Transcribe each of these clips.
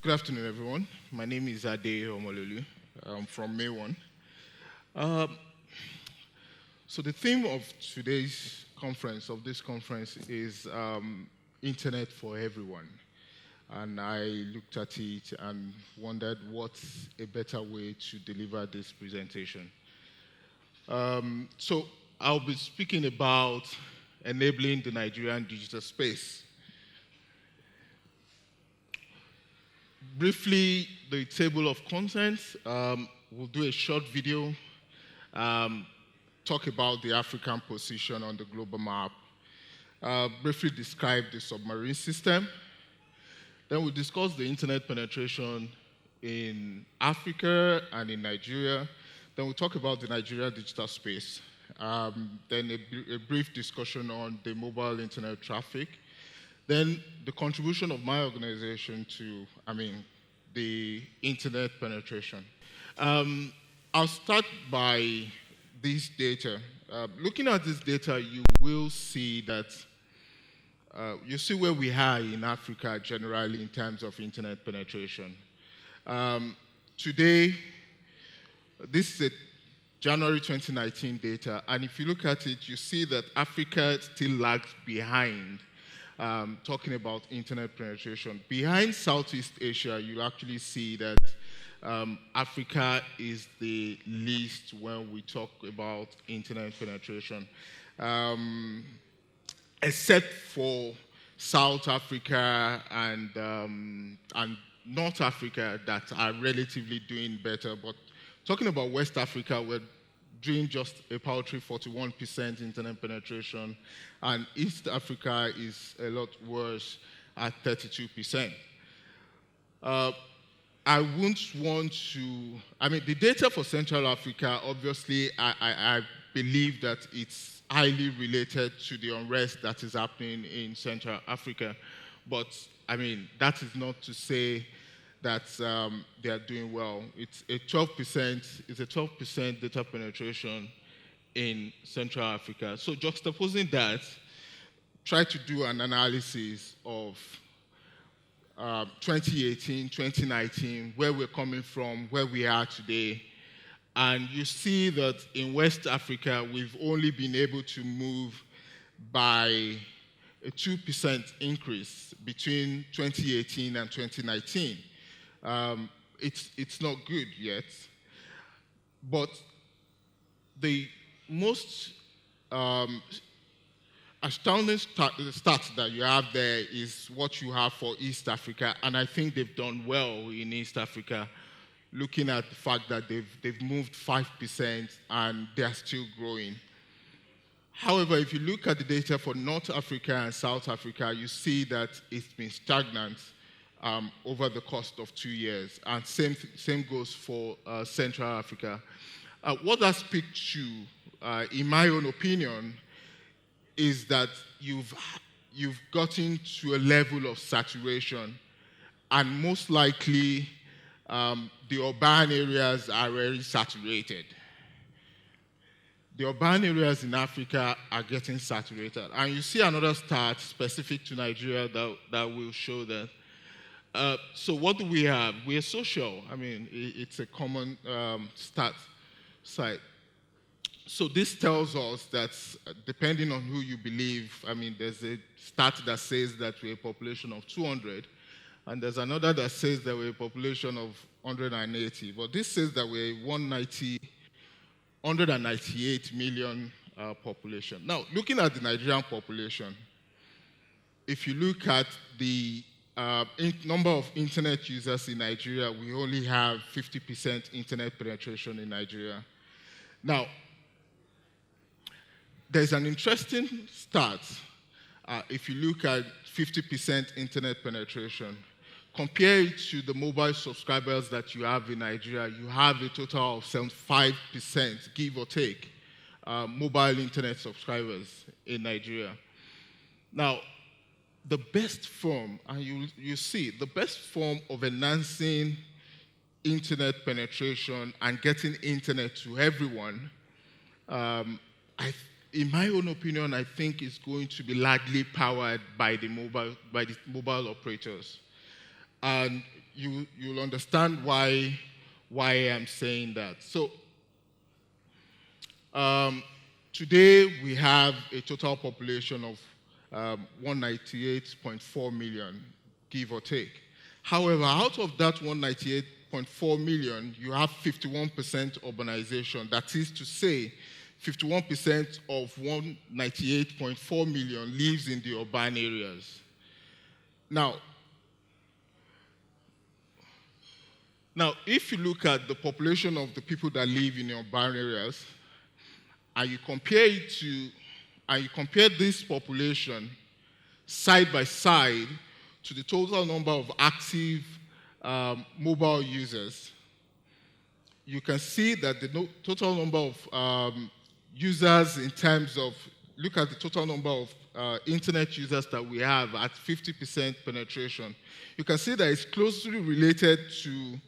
Good afternoon, everyone. My name is Ade Omololu. I'm from May 1. Um, so the theme of today's conference, is Internet for Everyone. And I looked at it and wondered what's a better way to deliver this presentation. So I'll be speaking about enabling the Nigerian digital space. Briefly, the table of contents. We'll do a short video, talk about the African position on the global map, briefly describe the submarine system. Then we'll discuss the internet penetration in Africa and in Nigeria. Then we'll talk about the Nigeria digital space. Then a brief discussion on the mobile internet traffic. Then the contribution of my organization to, the internet penetration. I'll start by this data. Looking at this data, you will see that you see where we are in Africa generally in terms of internet penetration. Today, this is a January 2019 data, and if you look at it, you see that Africa still lags behind. Talking about internet penetration. Behind Southeast Asia, you'll actually see that Africa is the least when we talk about internet penetration. Except for South Africa and North Africa that are relatively doing better. But talking about West Africa, we're doing just a paltry 41% internet penetration, and East Africa is a lot worse at 32%. I wouldn't want to, the data for Central Africa, obviously, I believe that it's highly related to the unrest that is happening in Central Africa. But, that is not to say that they are doing well. It's a 12% data penetration in Central Africa. So juxtaposing that, try to do an analysis of 2018, 2019, where we're coming from, where we are today. And you see that in West Africa, we've only been able to move by a 2% increase between 2018 and 2019. It's not good yet, but the most astounding stat that you have there is what you have for East Africa, and I think they've done well in East Africa, looking at the fact that they've moved 5% and they're still growing. However, if you look at the data for North Africa and South Africa, you see that it's been stagnant over the course of 2 years, and same goes for Central Africa. What that speaks to, in my own opinion, is that you've gotten to a level of saturation, and most likely the urban areas are very saturated. The urban areas in Africa are getting saturated, and you see another stat specific to Nigeria that will show that. So what do we have? We are social. It's a common stat site. So this tells us that depending on who you believe, there's a stat that says that we're a population of 200, and there's another that says that we're a population of 180. But this says that we're 198 million population. Now, looking at the Nigerian population, if you look at the number of internet users in Nigeria, we only have 50% internet penetration in Nigeria. Now, there's an interesting stat. If you look at 50% internet penetration, compare it to the mobile subscribers that you have in Nigeria, you have a total of 75%, give or take, mobile internet subscribers in Nigeria. Now, the best form, and you see, the best form of enhancing internet penetration and getting internet to everyone, in my own opinion, I think is going to be largely powered by the mobile operators. And you'll understand why I'm saying that. So today we have a total population of 198.4 million, give or take. However, out of that 198.4 million, you have 51% urbanization. That is to say, 51% of 198.4 million lives in the urban areas. Now, if you look at the population of the people that live in the urban areas, and you compare this population side by side to the total number of active mobile users, you can see that the total number of users in terms of, look at the total number of internet users that we have at 50% penetration. You can see that it's closely related to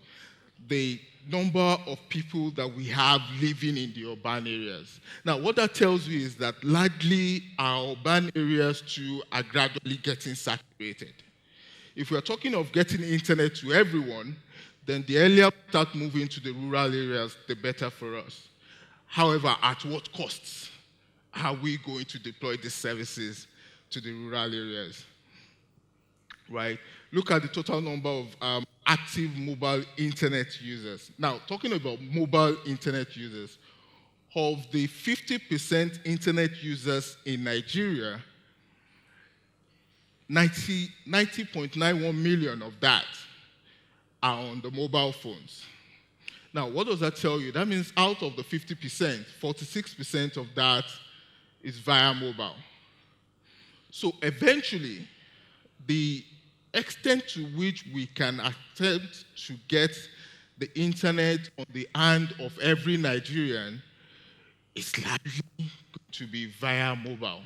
the number of people that we have living in the urban areas. Now, what that tells you is that largely our urban areas too are gradually getting saturated. If we're talking of getting internet to everyone, then the earlier we start moving to the rural areas, the better for us. However, at what costs are we going to deploy these services to the rural areas? Right? Look at the total number of active mobile internet users. Now, talking about mobile internet users, of the 50% internet users in Nigeria, 90.91 million of that are on the mobile phones. Now, what does that tell you? That means out of the 50%, 46% of that is via mobile. So eventually, the extent to which we can attempt to get the internet on the hand of every Nigerian is likely going to be via mobile.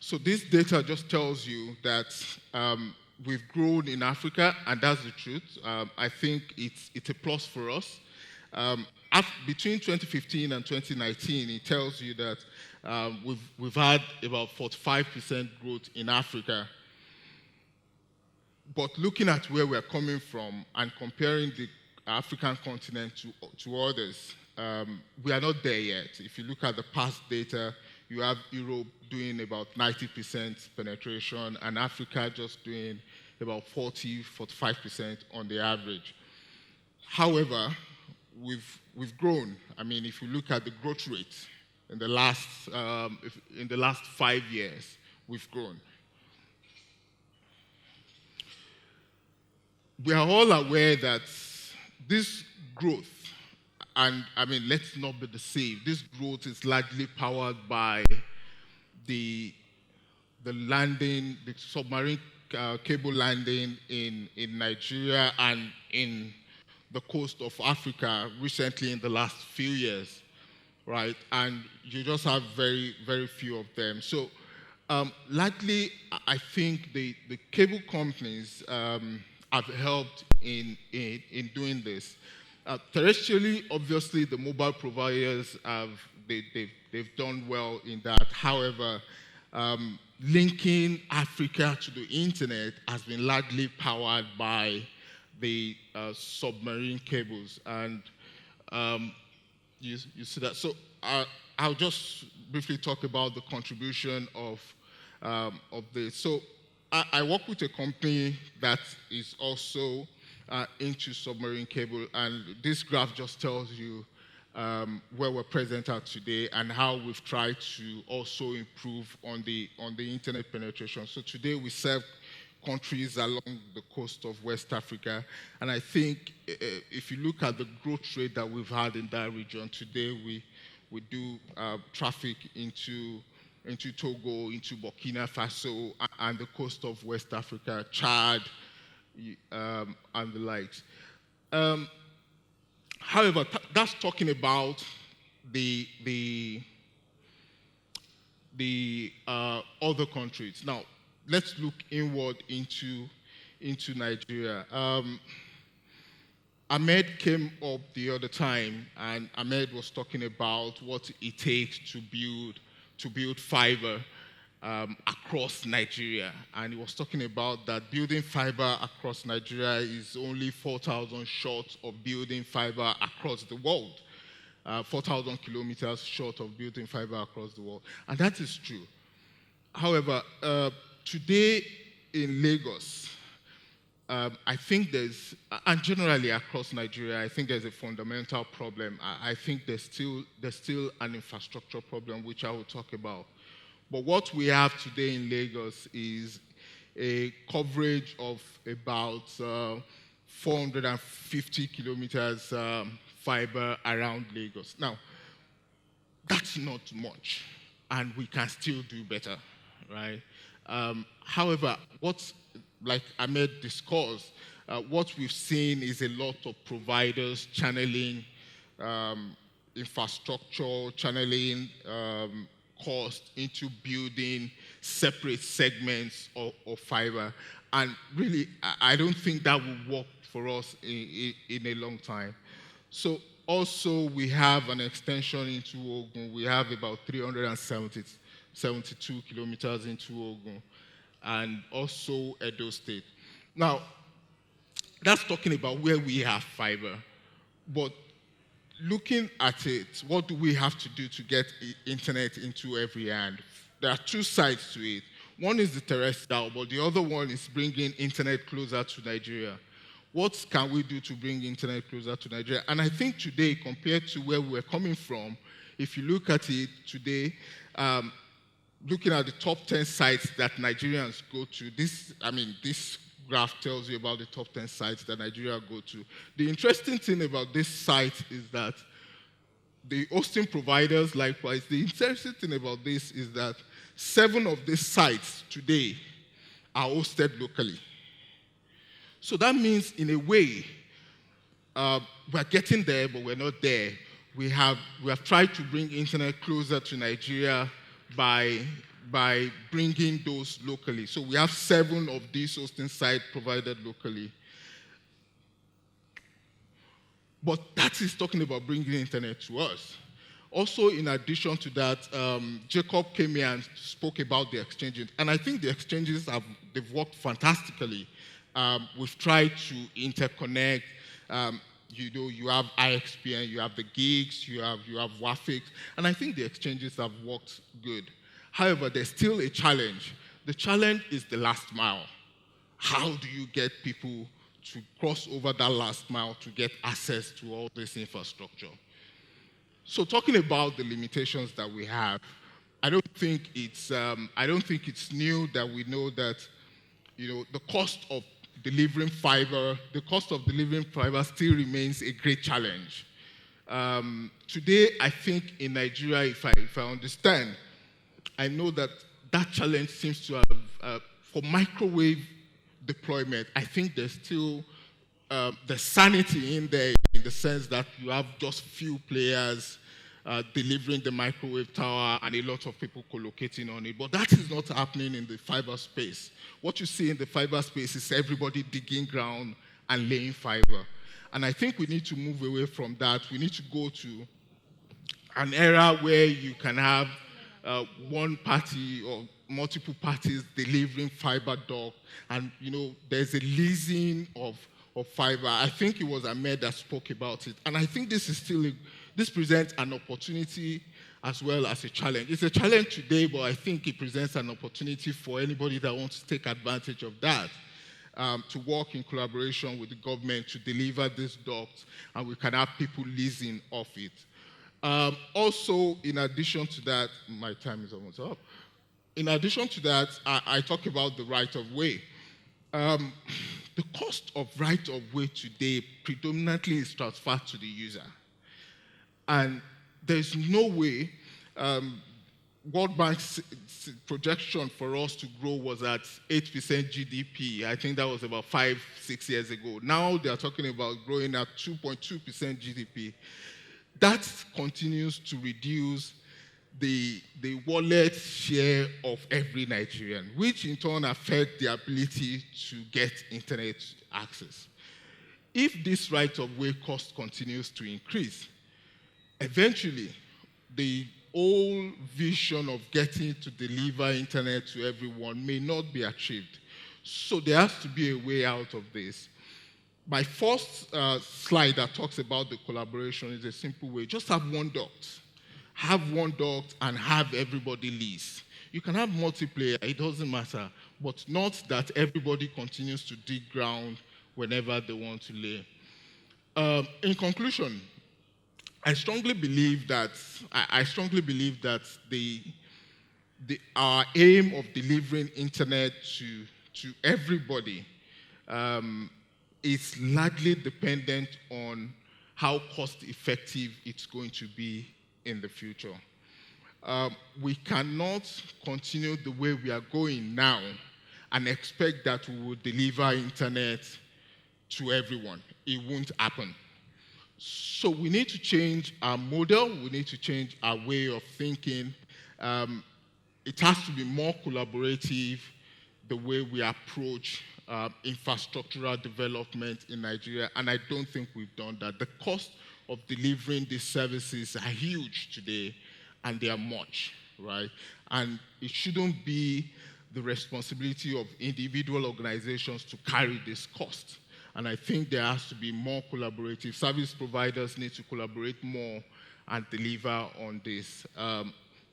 So this data just tells you that we've grown in Africa, and that's the truth. I think it's a plus for us. Between 2015 and 2019, it tells you that we've had about 45% growth in Africa. But looking at where we're coming from and comparing the African continent to others, we are not there yet. If you look at the past data, you have Europe doing about 90% penetration, and Africa just doing about 45% on the average. However, we've grown. I mean, if you look at the growth rate in the last 5 years, we've grown. We are all aware that this growth, and I mean, let's not be deceived, this growth is largely powered by the landing, the submarine cable landing in Nigeria and in the coast of Africa recently in the last few years, right? And you just have very, very few of them. So likely, I think the cable companies have helped in doing this. Terrestrially, obviously, the mobile providers they've done well in that. However, linking Africa to the internet has been largely powered by the submarine cables, and you see that. So I'll just briefly talk about the contribution of this. So I work with a company that is also into submarine cable, and this graph just tells you where we're present at today and how we've tried to also improve on the internet penetration. So today we serve countries along the coast of West Africa, and I think if you look at the growth rate that we've had in that region today, we do traffic into Togo, into Burkina Faso, and the coast of West Africa, Chad, and the likes. However, that's talking about the other countries. Now, let's look inward into Nigeria. Ahmed came up the other time, and Ahmed was talking about what it takes to build fiber across Nigeria. And he was talking about that building fiber across Nigeria is only 4,000 short of building fiber across the world. 4,000 kilometers short of building fiber across the world. And that is true. However, today in Lagos, I think and generally across Nigeria, I think there's a fundamental problem. I think there's still an infrastructure problem, which I will talk about. But what we have today in Lagos is a coverage of about 450 kilometers fiber around Lagos. Now, that's not much, and we can still do better, right? However, like Ahmed discussed, what we've seen is a lot of providers channeling infrastructure, channeling cost into building separate segments of fiber. And really, I don't think that will work for us in a long time. So also, we have an extension into Ogun. We have about 372 kilometers into Ogun, and also Edo State. Now, that's talking about where we have fiber. But looking at it, what do we have to do to get internet into every hand? There are two sides to it. One is the terrestrial, but the other one is bringing internet closer to Nigeria. What can we do to bring internet closer to Nigeria? And I think today, compared to where we're coming from, if you look at it today, looking at the top 10 sites that Nigerians go to, this graph tells you about the top 10 sites that Nigeria go to. The interesting thing about this site is that the hosting providers, likewise, the interesting thing about this is that 7 of these sites today are hosted locally. So that means, in a way, we're getting there, but we're not there. We have tried to bring internet closer to Nigeria by bringing those locally. So we have 7 of these hosting sites provided locally. But that is talking about bringing internet to us. Also, in addition to that, Jacob came here and spoke about the exchanges. And I think the exchanges they've worked fantastically. We've tried to interconnect. You have IXPN, you have the gigs, you have WAFIX, and I think the exchanges have worked good. However, there's still a challenge. The challenge is the last mile. How do you get people to cross over that last mile to get access to all this infrastructure? So talking about the limitations that we have, I don't think it's new that we know that the cost of delivering fiber still remains a great challenge. Today, I think in Nigeria, if I understand, I know that challenge seems to have, for microwave deployment, I think there's still the sanity in there, in the sense that you have just few players delivering the microwave tower and a lot of people co-locating on it. But that is not happening in the fiber space. What you see in the fiber space is everybody digging ground and laying fiber. And I think we need to move away from that. We need to go to an era where you can have one party or multiple parties delivering fiber duct, and there's a leasing of fiber. I think it was Ahmed that spoke about it. And I think this presents an opportunity as well as a challenge. It's a challenge today, but I think it presents an opportunity for anybody that wants to take advantage of that, to work in collaboration with the government to deliver this duct, and we can have people leasing off it. Also, in addition to that, my time is almost up. In addition to that, I talk about the right-of-way. The cost of right-of-way today predominantly is transferred to the user. And there's no way, World Bank's projection for us to grow was at 8% GDP. I think that was about 5-6 years ago. Now they're talking about growing at 2.2% GDP. That continues to reduce the wallet share of every Nigerian, which in turn affects the ability to get internet access. If this right-of-way cost continues to increase, eventually the old vision of getting to deliver internet to everyone may not be achieved. So there has to be a way out of this. My first slide that talks about the collaboration is a simple way. Just have one duct. Have one duct and have everybody lease. You can have multiplayer, it doesn't matter, but not that everybody continues to dig ground whenever they want to lay. In conclusion, I strongly believe that our aim of delivering internet to everybody is largely dependent on how cost-effective it's going to be in the future. We cannot continue the way we are going now and expect that we will deliver internet to everyone. It won't happen. So we need to change our model. We need to change our way of thinking. It has to be more collaborative, the way we approach infrastructural development in Nigeria, and I don't think we've done that. The cost of delivering these services are huge today, and they are much, right? And it shouldn't be the responsibility of individual organizations to carry this cost. And I think there has to be more collaborative. Service providers need to collaborate more and deliver on this.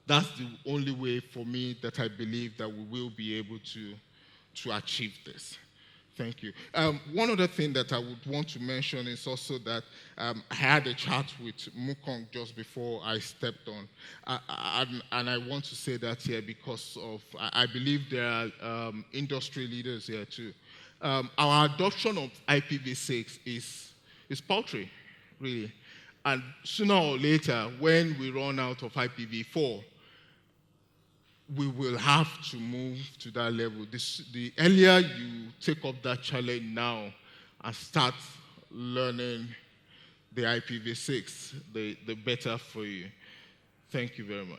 That's the only way for me that I believe that we will be able to achieve this. Thank you. One other thing that I would want to mention is also that I had a chat with ngNOG just before I stepped on. And I want to say that here because I believe there are industry leaders here too. Our adoption of IPv6 is paltry, really. And sooner or later, when we run out of IPv4, we will have to move to that level. The earlier you take up that challenge now and start learning the IPv6, the better for you. Thank you very much.